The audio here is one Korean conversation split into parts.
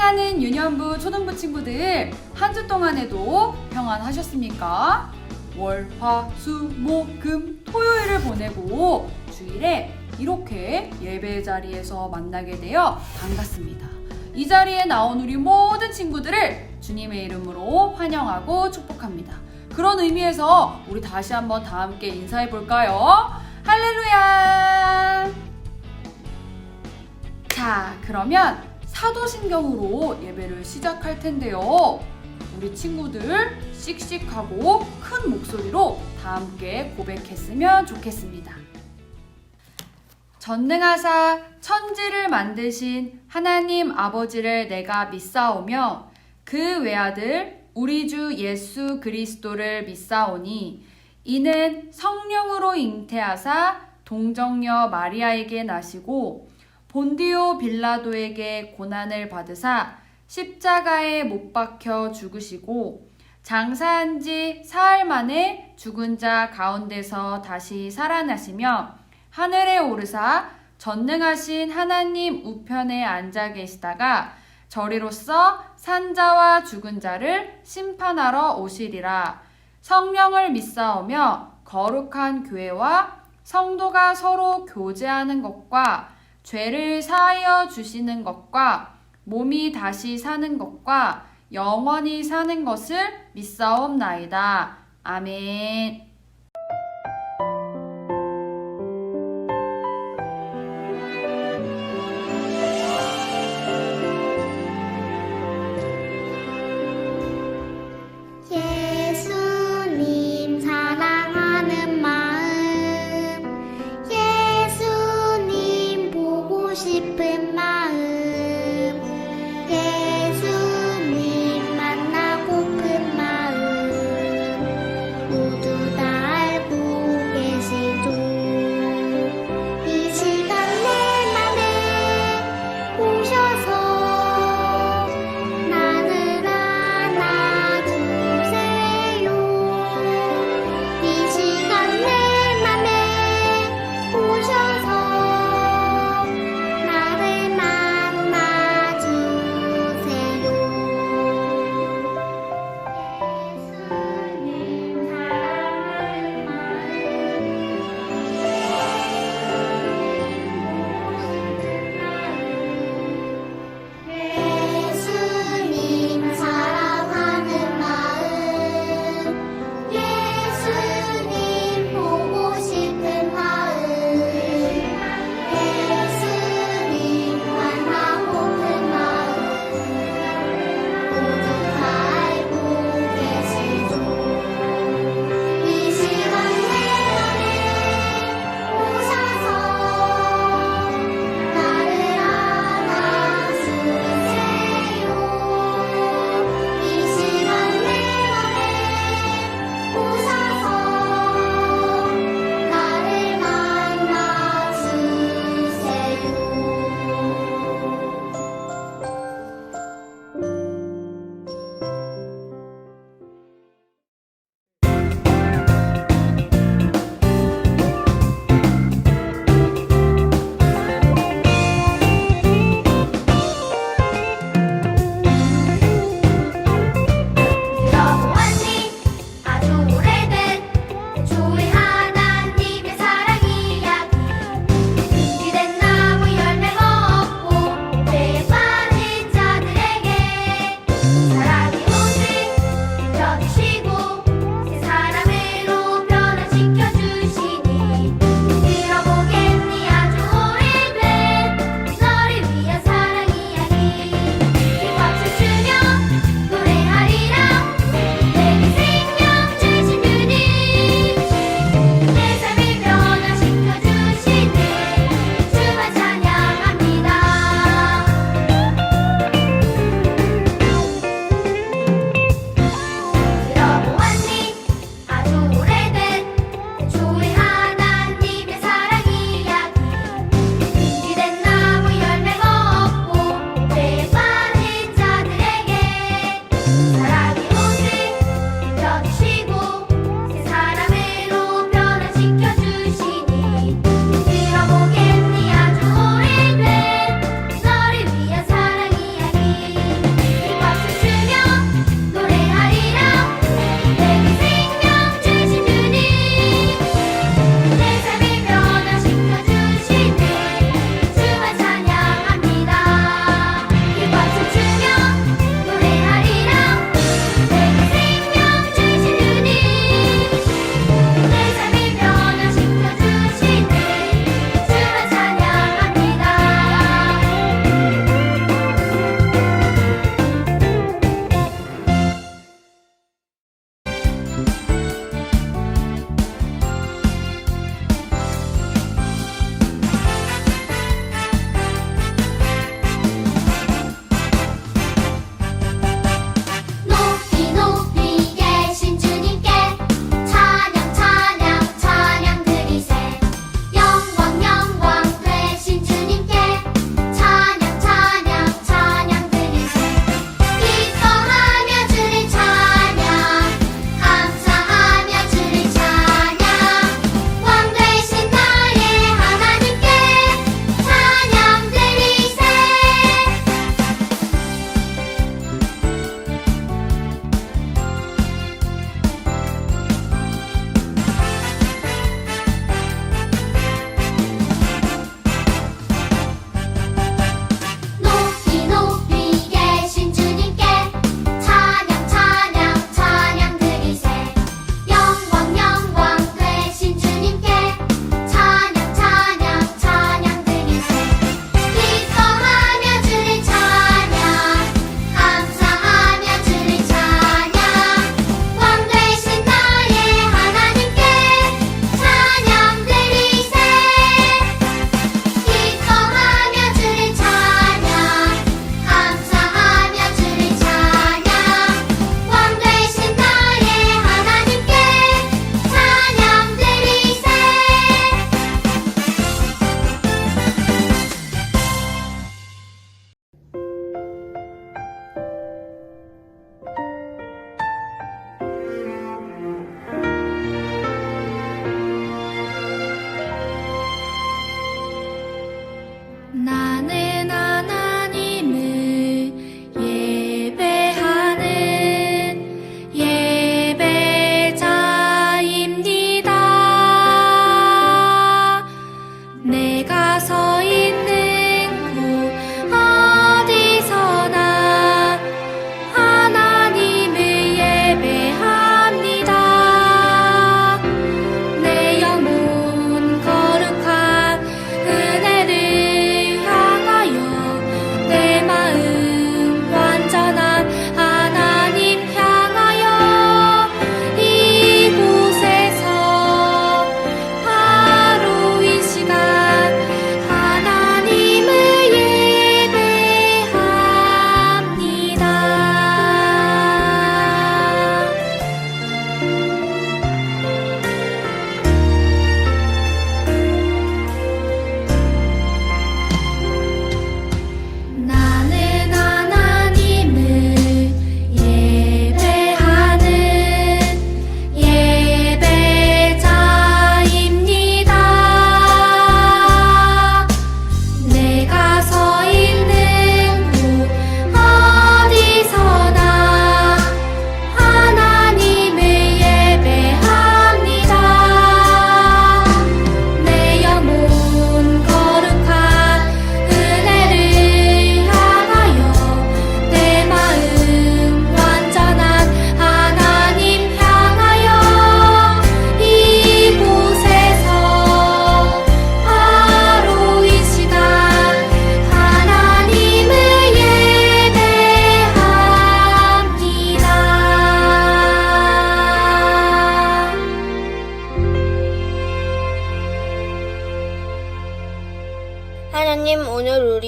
사랑하는 유년부 초등부 친구들, 한 주 동안에도 평안하셨습니까? 월, 화, 수, 목, 금, 토요일을 보내고 주일에 이렇게 예배 자리에서 만나게 되어 반갑습니다. 이 자리에 나온 우리 모든 친구들을 주님의 이름으로 환영하고 축복합니다. 그런 의미에서 우리 다시 한번 다 함께 인사해 볼까요? 할렐루야! 자, 그러면 사도신경으로 예배를 시작할 텐데요. 우리 친구들 씩씩하고 큰 목소리로 다 함께 고백했으면 좋겠습니다. 전능하사 천지를 만드신 하나님 아버지를 내가 믿사오며 그 외아들 우리 주 예수 그리스도를 믿사오니 이는 성령으로 잉태하사 동정녀 마리아에게 나시고 본디오 빌라도에게 고난을 받으사 십자가에 못 박혀 죽으시고 장사한 지 사흘 만에 죽은 자 가운데서 다시 살아나시며 하늘에 오르사 전능하신 하나님 우편에 앉아 계시다가 저리로서 산자와 죽은 자를 심판하러 오시리라. 성령을 믿사오며 거룩한 교회와 성도가 서로 교제하는 것과 죄를 사하여 주시는 것과 몸이 다시 사는 것과 영원히 사는 것을 믿사옵나이다. 아멘. 예수님 사랑하는 마음, 예수님 보고 싶은 마음, 예수님 만나고픈 마음 모두 다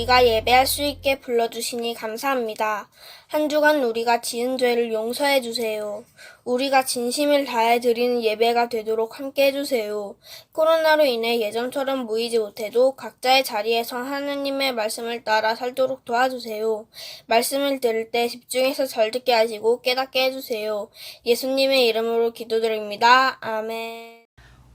우리가 예배할 수 있게 불러주시니 감사합니다. 한 주간 우리가 지은 죄를 용서해 주세요. 우리가 진심을 다해 드리는 예배가 되도록 함께 해주세요. 코로나로 인해 예전처럼 모이지 못해도 각자의 자리에서 하느님의 말씀을 따라 살도록 도와주세요. 말씀을 들을 때 집중해서 잘 듣게 하시고 깨닫게 해주세요. 예수님의 이름으로 기도드립니다. 아멘.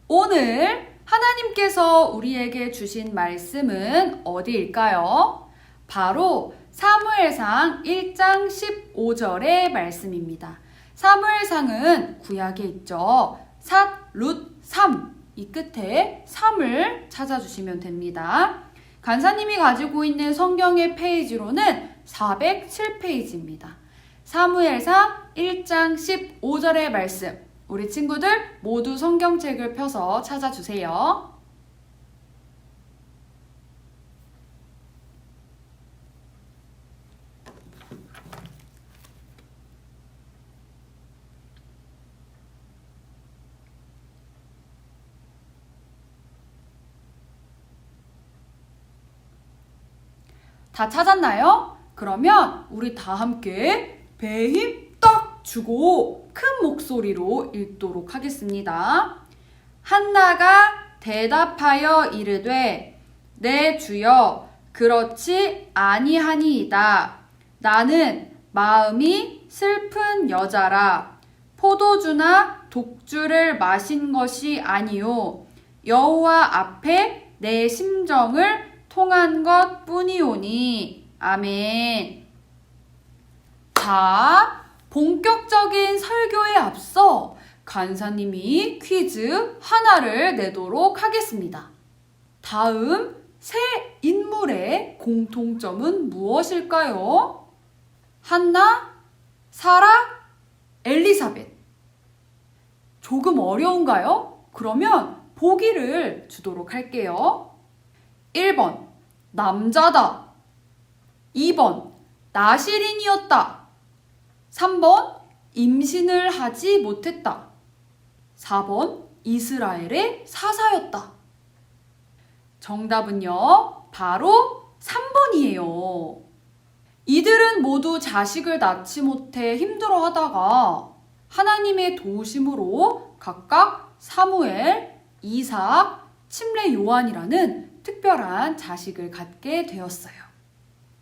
오늘 하나님께서 우리에게 주신 말씀은 어디일까요? 바로 사무엘상 1장 15절의 말씀입니다. 사무엘상은 구약에 있죠. 삿, 룻, 삼. 이 끝에 3을 찾아주시면 됩니다. 간사님이 가지고 있는 성경의 페이지로는 407페이지입니다. 사무엘상 1장 15절의 말씀. 우리 친구들 모두 성경책을 펴서 찾아주세요. 다 찾았나요? 그러면 우리 다 함께 배에 힘 딱 주고 큰 목소리로 읽도록 하겠습니다. 한나가 대답하여 이르되 내 주여 그렇지 아니하니이다. 나는 마음이 슬픈 여자라. 포도주나 독주를 마신 것이 아니요 여호와 앞에 내 심정을 통한 것 뿐이오니. 아멘. 자, 본격적인 설교에 앞서 간사님이 퀴즈 하나를 내도록 하겠습니다. 다음 세 인물의 공통점은 무엇일까요? 한나, 사라, 엘리사벳. 조금 어려운가요? 그러면 보기를 주도록 할게요. 1번, 남자다. 2번, 나시린이었다. 3번, 임신을 하지 못했다. 4번, 이스라엘의 사사였다. 정답은요, 바로 3번이에요. 이들은 모두 자식을 낳지 못해 힘들어하다가 하나님의 도우심으로 각각 사무엘, 이삭, 침례 요한이라는 특별한 자식을 갖게 되었어요.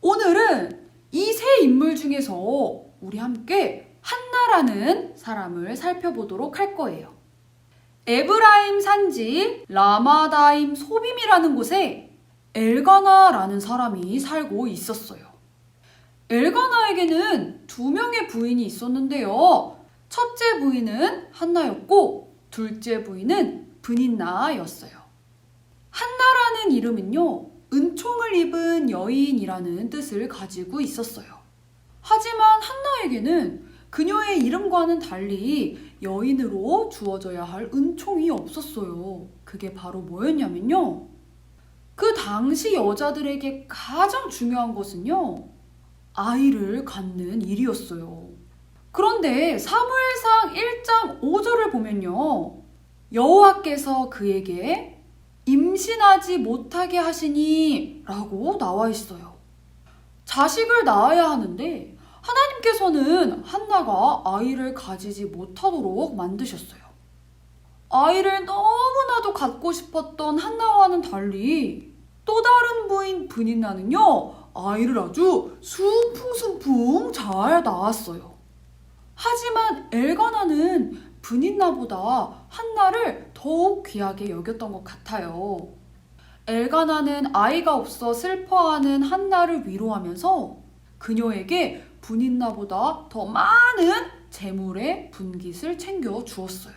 오늘은 이 세 인물 중에서 우리 함께 한나라는 사람을 살펴보도록 할 거예요. 에브라임 산지 라마다임 소빔이라는 곳에 엘가나라는 사람이 살고 있었어요. 엘가나에게는 2명의 부인이 있었는데요. 첫째 부인은 한나였고 둘째 부인은 브닌나였어요. 한나라는 이름은요, 은총을 입은 여인이라는 뜻을 가지고 있었어요. 하지만 한나에게는 그녀의 이름과는 달리 여인으로 주어져야 할 은총이 없었어요. 그게 바로 뭐였냐면요, 그 당시 여자들에게 가장 중요한 것은요, 아이를 갖는 일이었어요. 그런데 사무엘상 1장 5절을 보면요, 여호와께서 그에게 임신하지 못하게 하시니 라고 나와 있어요. 자식을 낳아야 하는데 하나님께서는 한나가 아이를 가지지 못하도록 만드셨어요. 아이를 너무나도 갖고 싶었던 한나와는 달리 또 다른 부인 브닌나는요, 아이를 아주 순풍순풍 잘 낳았어요. 하지만 엘가나는 브닌나보다 한나를 더욱 귀하게 여겼던 것 같아요. 엘가나는 아이가 없어 슬퍼하는 한나를 위로하면서 그녀에게 브닌나보다 더 많은 재물의 분깃을 챙겨 주었어요.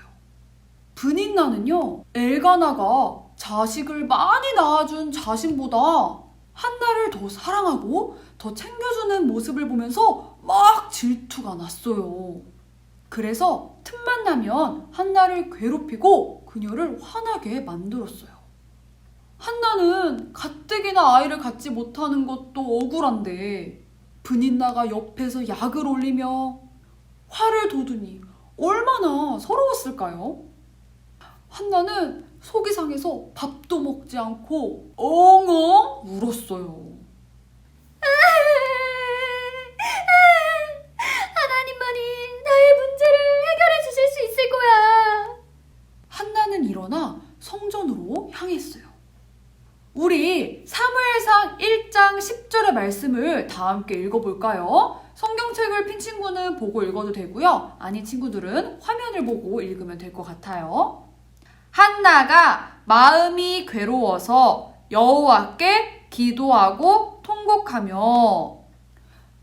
브닌나는요, 엘가나가 자식을 많이 낳아준 자신보다 한나를 더 사랑하고 더 챙겨주는 모습을 보면서 막 질투가 났어요. 그래서 틈만 나면 한나를 괴롭히고 그녀를 화나게 만들었어요. 한나는 가뜩이나 아이를 갖지 못하는 것도 억울한데 브닌나가 옆에서 약을 올리며 화를 돋우니 얼마나 서러웠을까요? 한나는 속이 상해서 밥도 먹지 않고 엉엉 울었어요. 하나님만이 나의 문제를 해결해 주실 수 있을 거야. 한나는 일어나 성전으로 향했어요. 우리 사무엘상 1장 10절의 말씀을 다 함께 읽어볼까요? 성경책을 핀 친구는 보고 읽어도 되고요. 아닌 친구들은 화면을 보고 읽으면 될 것 같아요. 한나가 마음이 괴로워서 여호와께 기도하고 통곡하며,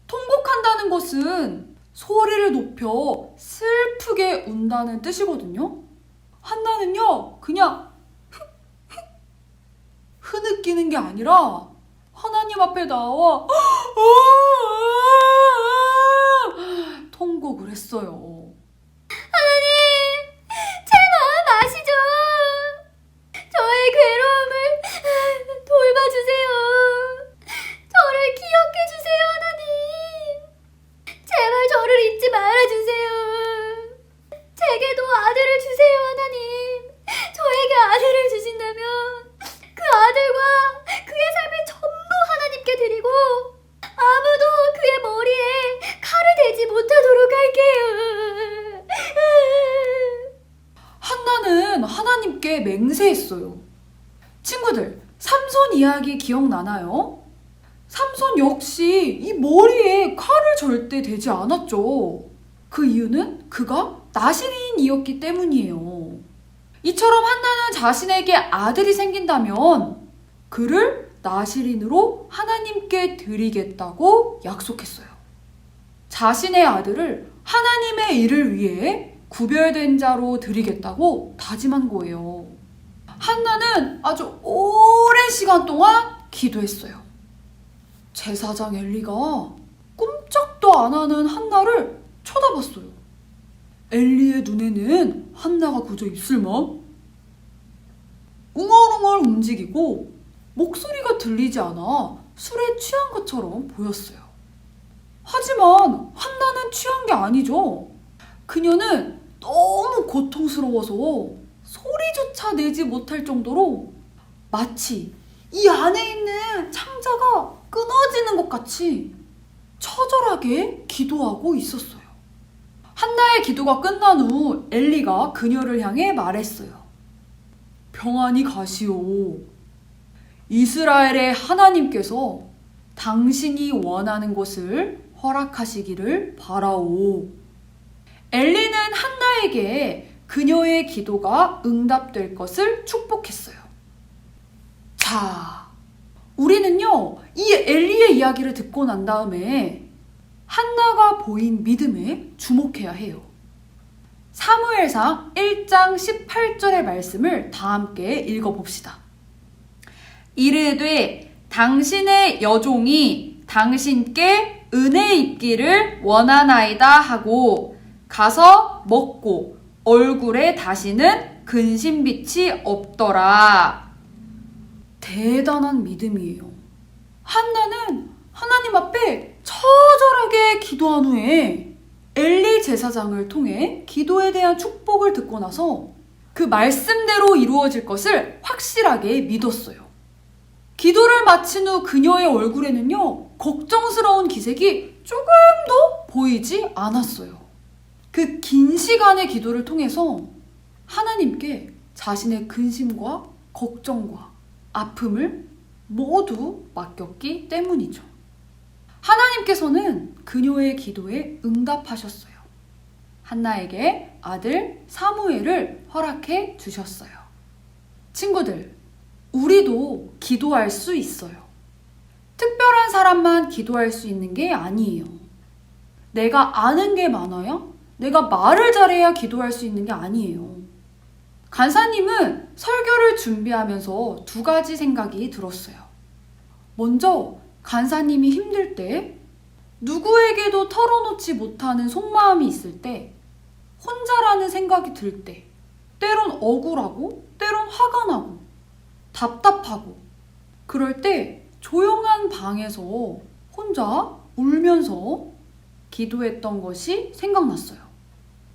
통곡한다는 것은 소리를 높여 슬프게 운다는 뜻이거든요. 한나는요, 그냥 흐느끼는 게 아니라 하나님 앞에 나와 통곡을 했어요. 하나님, 제 마음 아시죠? 저의 괴로움을 돌봐주세요. 저를 기억해주세요, 하나님. 제발 저를 잊지 말아주세요. 제게도 아들을 주세요, 하나님. 저에게 아들을 주신다면 그 아들과 그의 삶을 전부 하나님께 드리고 아무도 그의 머리에 칼을 대지 못하도록 할게요. 한나는 하나님께 맹세했어요. 친구들, 삼손 이야기 기억나나요? 삼손 역시 이 머리에 칼을 절대 대지 않았죠. 그 이유는 그가 나시린이었기 때문이에요. 이처럼 한나는 자신에게 아들이 생긴다면 그를 나시린으로 하나님께 드리겠다고 약속했어요. 자신의 아들을 하나님의 일을 위해 구별된 자로 드리겠다고 다짐한 거예요. 한나는 아주 오랜 시간 동안 기도했어요. 제사장 엘리가 꼼짝도 안 하는 한나를 쳐다봤어요. 엘리의 눈에는 한나가 그저 입술만 웅얼웅얼 움직이고 목소리가 들리지 않아 술에 취한 것처럼 보였어요. 하지만 한나는 취한 게 아니죠. 그녀는 너무 고통스러워서 소리조차 내지 못할 정도로 마치 이 안에 있는 창자가 끊어지는 것 같이 처절하게 기도하고 있었어요. 한나의 기도가 끝난 후 엘리가 그녀를 향해 말했어요. 평안히 가시오. 이스라엘의 하나님께서 당신이 원하는 것을 허락하시기를 바라오. 엘리는 한나에게 그녀의 기도가 응답될 것을 축복했어요. 자, 우리는요, 이 엘리의 이야기를 듣고 난 다음에 한나가 보인 믿음에 주목해야 해요. 사무엘상 1장 18절의 말씀을 다 함께 읽어봅시다. 이르되 당신의 여종이 당신께 은혜 입기를 원하나이다 하고 가서 먹고 얼굴에 다시는 근심빛이 없더라. 대단한 믿음이에요. 한나는 하나님 앞에 처절하게 기도한 후에 엘리 제사장을 통해 기도에 대한 축복을 듣고 나서 그 말씀대로 이루어질 것을 확실하게 믿었어요. 기도를 마친 후 그녀의 얼굴에는요, 걱정스러운 기색이 조금도 보이지 않았어요. 그 긴 시간의 기도를 통해서 하나님께 자신의 근심과 걱정과 아픔을 모두 맡겼기 때문이죠. 하나님께서는 그녀의 기도에 응답하셨어요. 한나에게 아들 사무엘을 허락해 주셨어요. 친구들, 우리도 기도할 수 있어요. 특별한 사람만 기도할 수 있는 게 아니에요. 내가 아는 게 많아야, 내가 말을 잘해야 기도할 수 있는 게 아니에요. 간사님은 설교를 준비하면서 두 가지 생각이 들었어요. 먼저 간사님이 힘들 때, 누구에게도 털어놓지 못하는 속마음이 있을 때, 혼자라는 생각이 들 때, 때론 억울하고, 때론 화가 나고, 답답하고, 그럴 때 조용한 방에서 혼자 울면서 기도했던 것이 생각났어요.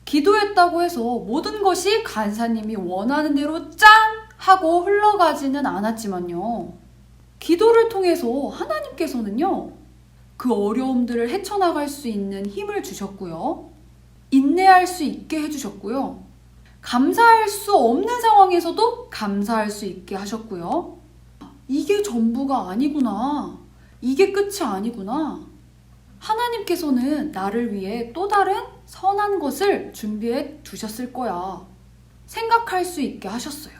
기도했다고 해서 모든 것이 간사님이 원하는 대로 짠! 하고 흘러가지는 않았지만요. 기도를 통해서 하나님께서는요, 그 어려움들을 헤쳐나갈 수 있는 힘을 주셨고요. 인내할 수 있게 해주셨고요. 감사할 수 없는 상황에서도 감사할 수 있게 하셨고요. 이게 전부가 아니구나. 이게 끝이 아니구나. 하나님께서는 나를 위해 또 다른 선한 것을 준비해 두셨을 거야. 생각할 수 있게 하셨어요.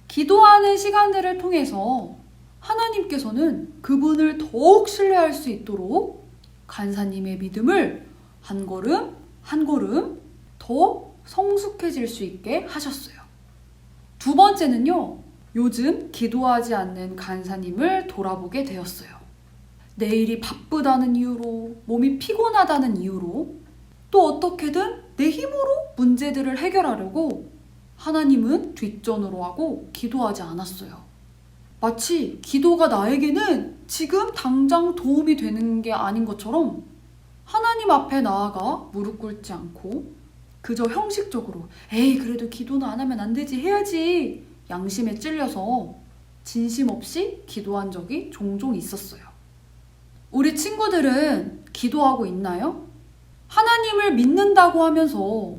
기도하는 시간들을 통해서 하나님께서는 그분을 더욱 신뢰할 수 있도록 간사님의 믿음을 한 걸음 한 걸음 더 성숙해질 수 있게 하셨어요. 두 번째는요, 요즘 기도하지 않는 간사님을 돌아보게 되었어요. 내일이 바쁘다는 이유로, 몸이 피곤하다는 이유로, 또 어떻게든 내 힘으로 문제들을 해결하려고 하나님은 뒷전으로 하고 기도하지 않았어요. 마치 기도가 나에게는 지금 당장 도움이 되는 게 아닌 것처럼 하나님 앞에 나아가 무릎 꿇지 않고 그저 형식적으로 에이 그래도 기도는 안 하면 안 되지 해야지 양심에 찔려서 진심 없이 기도한 적이 종종 있었어요. 우리 친구들은 기도하고 있나요? 하나님을 믿는다고 하면서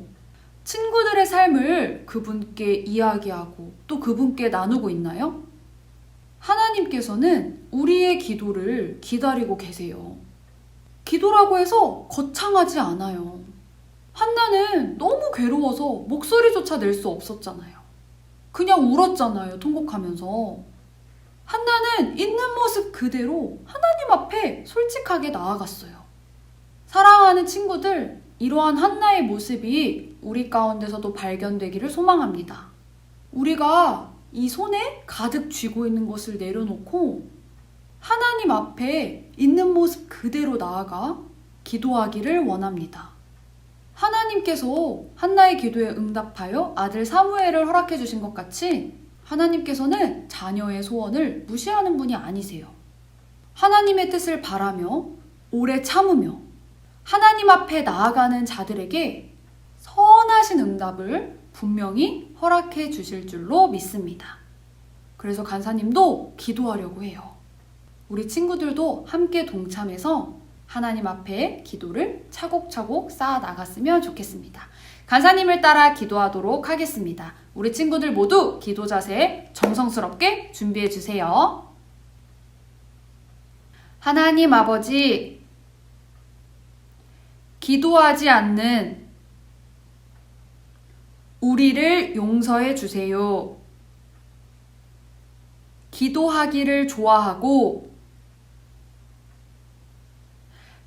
친구들의 삶을 그분께 이야기하고 또 그분께 나누고 있나요? 하나님께서는 우리의 기도를 기다리고 계세요. 기도라고 해서 거창하지 않아요. 한나는 너무 괴로워서 목소리조차 낼 수 없었잖아요. 그냥 울었잖아요, 통곡하면서. 한나는 있는 모습 그대로 하나님 앞에 솔직하게 나아갔어요. 사랑하는 친구들, 이러한 한나의 모습이 우리 가운데서도 발견되기를 소망합니다. 우리가 이 손에 가득 쥐고 있는 것을 내려놓고 하나님 앞에 있는 모습 그대로 나아가 기도하기를 원합니다. 하나님께서 한나의 기도에 응답하여 아들 사무엘을 허락해 주신 것 같이 하나님께서는 자녀의 소원을 무시하는 분이 아니세요. 하나님의 뜻을 바라며 오래 참으며 하나님 앞에 나아가는 자들에게 선하신 응답을 분명히 허락해 주실 줄로 믿습니다. 그래서 간사님도 기도하려고 해요. 우리 친구들도 함께 동참해서 하나님 앞에 기도를 차곡차곡 쌓아 나갔으면 좋겠습니다. 간사님을 따라 기도하도록 하겠습니다. 우리 친구들 모두 기도 자세 정성스럽게 준비해 주세요. 하나님 아버지, 기도하지 않는 우리를 용서해 주세요. 기도하기를 좋아하고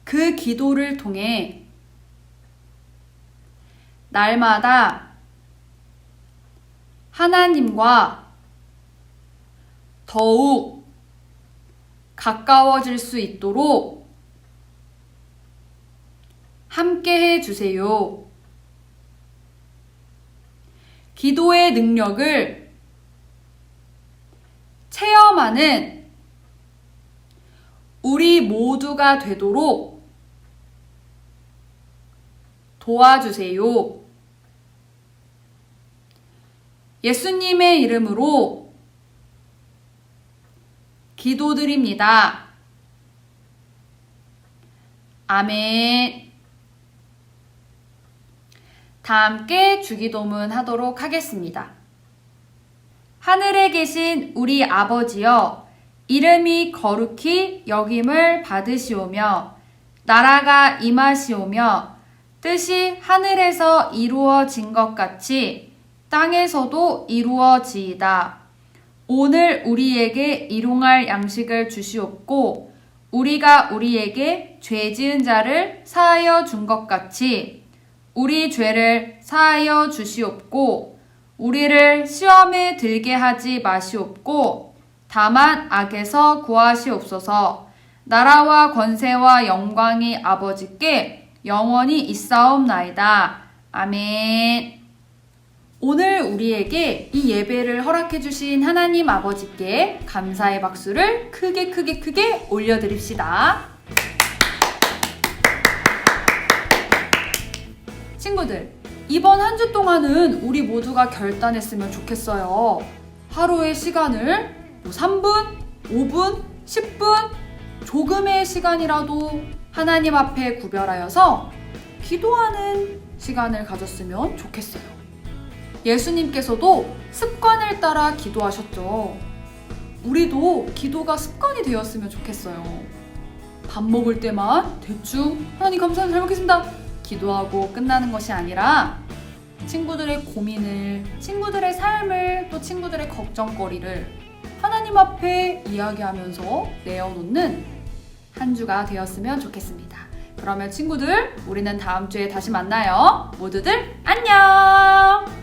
그 기도를 통해 날마다 하나님과 더욱 가까워질 수 있도록 함께 해주세요. 기도의 능력을 체험하는 우리 모두가 되도록 도와주세요. 예수님의 이름으로 기도드립니다. 아멘. 다 함께 주기도문 하도록 하겠습니다. 하늘에 계신 우리 아버지여, 이름이 거룩히 여김을 받으시오며 나라가 임하시오며 뜻이 하늘에서 이루어진 것 같이 땅에서도 이루어지이다. 오늘 우리에게 일용할 양식을 주시옵고 우리가 우리에게 죄 지은 자를 사하여 준 것 같이 우리 죄를 사하여 주시옵고 우리를 시험에 들게 하지 마시옵고 다만 악에서 구하시옵소서. 나라와 권세와 영광이 아버지께 영원히 있사옵나이다. 아멘. 오늘 우리에게 이 예배를 허락해 주신 하나님 아버지께 감사의 박수를 크게 올려드립시다. 친구들, 이번 한 주 동안은 우리 모두가 결단했으면 좋겠어요. 하루의 시간을 3분, 5분, 10분 조금의 시간이라도 하나님 앞에 구별하여서 기도하는 시간을 가졌으면 좋겠어요. 예수님께서도 습관을 따라 기도하셨죠. 우리도 기도가 습관이 되었으면 좋겠어요. 밥 먹을 때만 대충 하나님 감사합니다 잘 먹겠습니다 기도하고 끝나는 것이 아니라 친구들의 고민을, 친구들의 삶을, 또 친구들의 걱정거리를 하나님 앞에 이야기하면서 내어놓는 한 주가 되었으면 좋겠습니다. 그러면 친구들, 우리는 다음 주에 다시 만나요. 모두들 안녕!